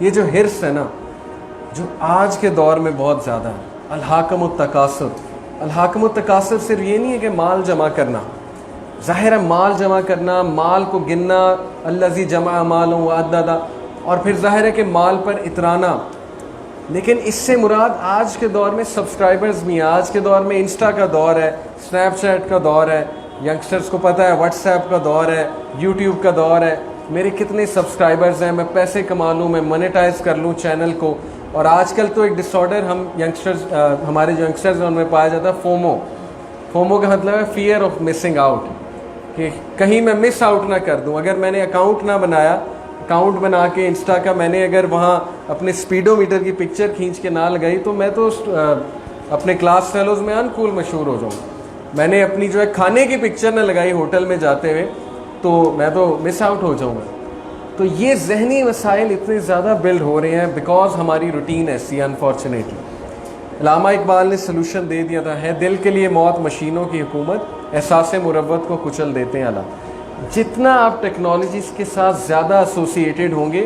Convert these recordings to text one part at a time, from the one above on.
یہ جو حرص ہے نا، جو آج کے دور میں بہت زیادہ ہے، الحاکم التکاثر. الحاکم التکاثر صرف یہ نہیں ہے کہ مال جمع کرنا، ظاہر ہے مال جمع کرنا، مال کو گننا، الذی جمع مالا وعددا، اور پھر ظاہر ہے کہ مال پر اترانا. لیکن اس سے مراد آج کے دور میں سبسکرائبرز بھی ہیں. آج کے دور میں انسٹا کا دور ہے، اسنیپ چیٹ کا دور ہے، ینگسٹرز کو پتہ ہے واٹس ایپ کا دور ہے، یوٹیوب کا دور ہے. میرے کتنے سبسکرائبرز ہیں، میں پیسے کما لوں، میں مونیٹائز کر لوں چینل کو. اور آج کل تو ایک ڈس آرڈر ہم ینگسٹرز، ہمارے جو ینگسٹرز ہیں ان میں پایا جاتا ہے فومو. فومو کا مطلب ہے فیئر آف مسنگ آؤٹ، کہ کہیں میں مس آؤٹ نہ کر دوں. اگر میں نے اکاؤنٹ نہ بنایا، اکاؤنٹ بنا کے انسٹا کا میں نے اگر وہاں اپنے سپیڈو میٹر کی پکچر کھینچ کے نہ لگائی تو میں تو اپنے کلاس فیلوز میں انکول مشہور ہو جاؤں. میں نے اپنی جو ہے کھانے کی پکچر نہ لگائی ہوٹل میں جاتے ہوئے تو میں تو مس آؤٹ ہو جاؤں گا. تو یہ ذہنی وسائل اتنے زیادہ بلڈ ہو رہے ہیں بیکاز ہماری روٹین ایسی ہے انفارچونیٹلی. علامہ اقبال نے سلوشن دے دیا تھا، ہے دل کے لیے موت مشینوں کی حکومت، احساس مروت کو کچل دیتے ہیں اللہ. جتنا آپ ٹیکنالوجیز کے ساتھ زیادہ ایسوسیٹیڈ ہوں گے،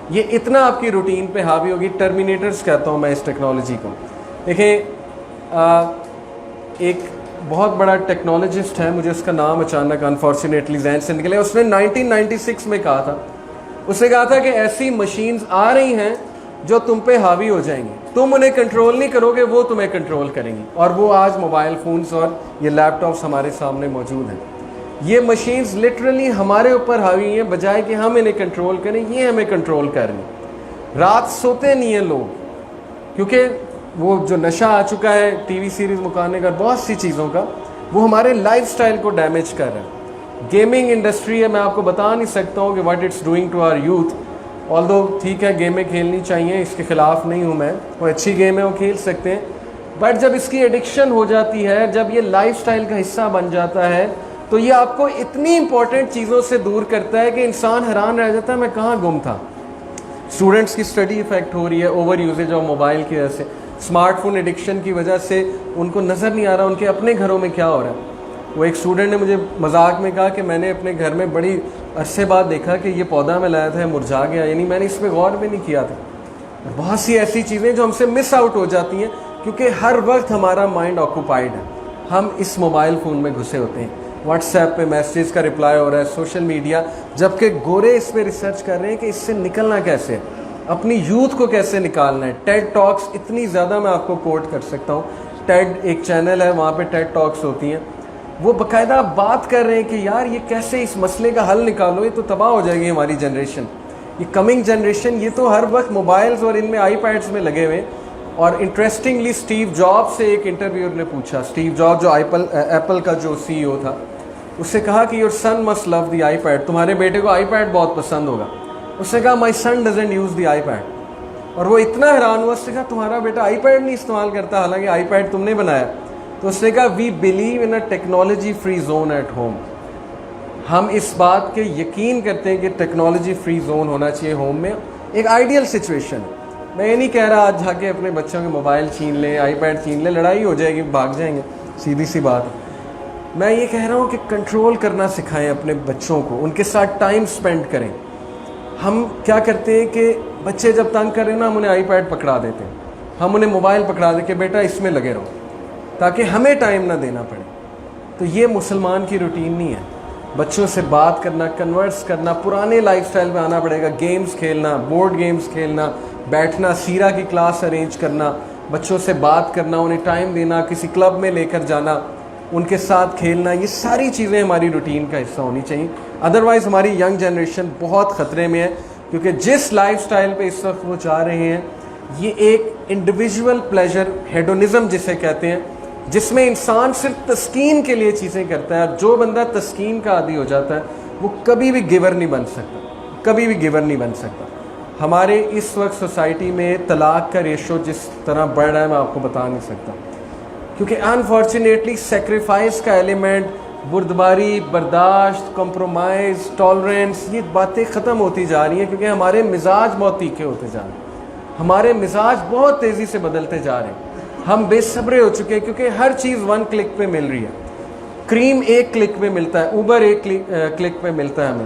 یہ اتنا آپ کی روٹین پہ حاوی ہوگی. ٹرمینیٹرز کہتا ہوں میں اس ٹیکنالوجی کو. دیکھیں ایک بہت بڑا ٹیکنالوجسٹ ہے، مجھے اس کا نام اچانک انفارچونیٹلی ذہن سے نکلے. اس نے 1996 میں کہا تھا، اس نے کہا تھا کہ ایسی مشینز آ رہی ہیں جو تم پہ حاوی ہو جائیں گی، تم انہیں کنٹرول نہیں کرو گے، وہ تمہیں کنٹرول کریں گی. اور وہ آج موبائل فونز اور یہ لیپ ٹاپس ہمارے سامنے موجود ہیں. یہ مشینز لٹرلی ہمارے اوپر حاوی ہیں، بجائے کہ ہم انہیں کنٹرول کریں یہ ہمیں کنٹرول کر رہی ہیں. رات سوتے نہیں ہیں لوگ، کیونکہ وہ جو نشہ آ چکا ہے ٹی وی سیریز مکانے کا، بہت سی چیزوں کا، وہ ہمارے لائف سٹائل کو ڈیمیج کر رہا ہے. گیمنگ انڈسٹری ہے، میں آپ کو بتا نہیں سکتا ہوں کہ what it's doing to our youth. آلدو ٹھیک ہے گیمیں کھیلنی چاہیے، اس کے خلاف نہیں ہوں میں، وہ اچھی گیم ہے، وہ کھیل سکتے ہیں. بٹ جب اس کی ایڈکشن ہو جاتی ہے، جب یہ لائف سٹائل کا حصہ بن جاتا ہے، تو یہ آپ کو اتنی امپورٹنٹ چیزوں سے دور کرتا ہے کہ انسان حیران رہ جاتا ہے میں کہاں گم تھا. اسٹوڈنٹس کی اسٹڈی افیکٹ ہو رہی ہے اوور یوزیج آف موبائل کی وجہ سے. اسمارٹ فون ایڈکشن کی وجہ سے ان کو نظر نہیں آ رہا ان کے اپنے گھروں میں کیا ہو رہا ہے. وہ ایک اسٹوڈنٹ نے مجھے مذاق میں کہا کہ میں نے اپنے گھر میں بڑی عرصے بعد دیکھا کہ یہ پودا میں لایا تھا مرجھا گیا، یعنی میں نے اس پہ غور بھی نہیں کیا تھا. بہت سی ایسی چیزیں جو ہم سے مس آؤٹ ہو جاتی ہیں کیونکہ ہر وقت ہمارا مائنڈ آکوپائڈ ہے، ہم اس موبائل فون میں گھسے ہوتے ہیں. واٹس ایپ پہ میسیج کا رپلائی ہو رہا ہے، سوشل میڈیا، جبکہ گورے اس پہ ریسرچ کر رہے ہیں کہ اس سے نکلنا کیسے ہے، اپنی یوتھ کو کیسے نکالنا ہے. ٹیڈ ٹاکس اتنی زیادہ میں آپ کو کوٹ کر سکتا ہوں. ٹیڈ ایک چینل ہے، وہاں پہ ٹیڈ ٹاکس ہوتی ہیں. وہ باقاعدہ بات کر رہے ہیں کہ یار یہ کیسے اس مسئلے کا حل نکالو، یہ تو تباہ ہو جائے گی ہماری جنریشن، یہ کمنگ جنریشن، یہ تو ہر وقت موبائلز اور ان میں آئی پیڈس میں لگے ہوئے. اور انٹرسٹنگلی اسٹیو جاب سے ایک انٹرویور نے پوچھا، اسٹیو جاب جو ایپل کا جو سی ای او تھا، اس سے کہا کہ your son must love the iPad, تمہارے بیٹے کو آئی پیڈ بہت پسند ہوگا. اس نے کہا my son doesn't use the iPad. اور وہ اتنا حیران ہوا، اس نے کہا تمہارا بیٹا آئی پیڈ نہیں استعمال کرتا حالانکہ آئی پیڈ تم نے بنایا. تو اس نے کہا we believe in a technology free zone at home. ہم اس بات کے یقین کرتے ہیں کہ ٹیکنالوجی فری زون ہونا چاہیے ہوم میں، ایک آئیڈیل سچویشن. میں یہ نہیں کہہ رہا آج جا کے اپنے بچوں کے موبائل چھین لیں، آئی پیڈ چھین لیں، لڑائی ہو جائے گی، بھاگ جائیں گے، سیدھی سی بات. میں یہ کہہ رہا ہوں کہ کنٹرول کرنا سکھائیں اپنے بچوں کو، ان کے ساتھ ٹائم سپینڈ کریں. ہم کیا کرتے ہیں کہ بچے جب تنگ کر رہے ہیں نا، ہم انہیں آئی پیڈ پکڑا دیتے ہیں، ہم انہیں موبائل پکڑا دیں کہ بیٹا اس میں لگے رہو تاکہ ہمیں ٹائم نہ دینا پڑے. تو یہ مسلمان کی روٹین نہیں ہے. بچوں سے بات کرنا، کنورس کرنا، پرانے لائف سٹائل میں آنا پڑے گا. گیمز کھیلنا، بورڈ گیمز کھیلنا، بیٹھنا، سیرہ کی کلاس ارینج کرنا، بچوں سے بات کرنا، انہیں ٹائم دینا، کسی کلب میں لے کر جانا، ان کے ساتھ کھیلنا، یہ ساری چیزیں ہماری روٹین کا حصہ ہونی چاہیے. ادروائز ہماری ینگ جنریشن بہت خطرے میں ہے، کیونکہ جس لائف سٹائل پہ اس وقت وہ چاہ رہے ہیں، یہ ایک انڈیویژول پلیجر، ہیڈونزم جسے کہتے ہیں، جس میں انسان صرف تسکین کے لیے چیزیں کرتا ہے. اور جو بندہ تسکین کا عادی ہو جاتا ہے وہ کبھی بھی گیور نہیں بن سکتا، کبھی بھی گیور نہیں بن سکتا. ہمارے اس وقت سوسائٹی میں طلاق کا ریشو جس طرح بڑھ رہا ہے میں آپ کو بتا نہیں سکتا، کیونکہ انفارچونیٹلی سیکریفائس کا ایلیمنٹ، بردباری، برداشت، کمپرومائز، ٹالرنس، یہ باتیں ختم ہوتی جا رہی ہیں کیونکہ ہمارے مزاج بہت تیکھے ہوتے جا رہے ہیں، ہمارے مزاج بہت تیزی سے بدلتے جا رہے ہیں. ہم بے صبرے ہو چکے ہیں کیونکہ ہر چیز 1 کلک پہ مل رہی ہے. کریم 1 کلک پہ ملتا ہے، اوبر 1 کلک پہ ملتا ہے ہمیں،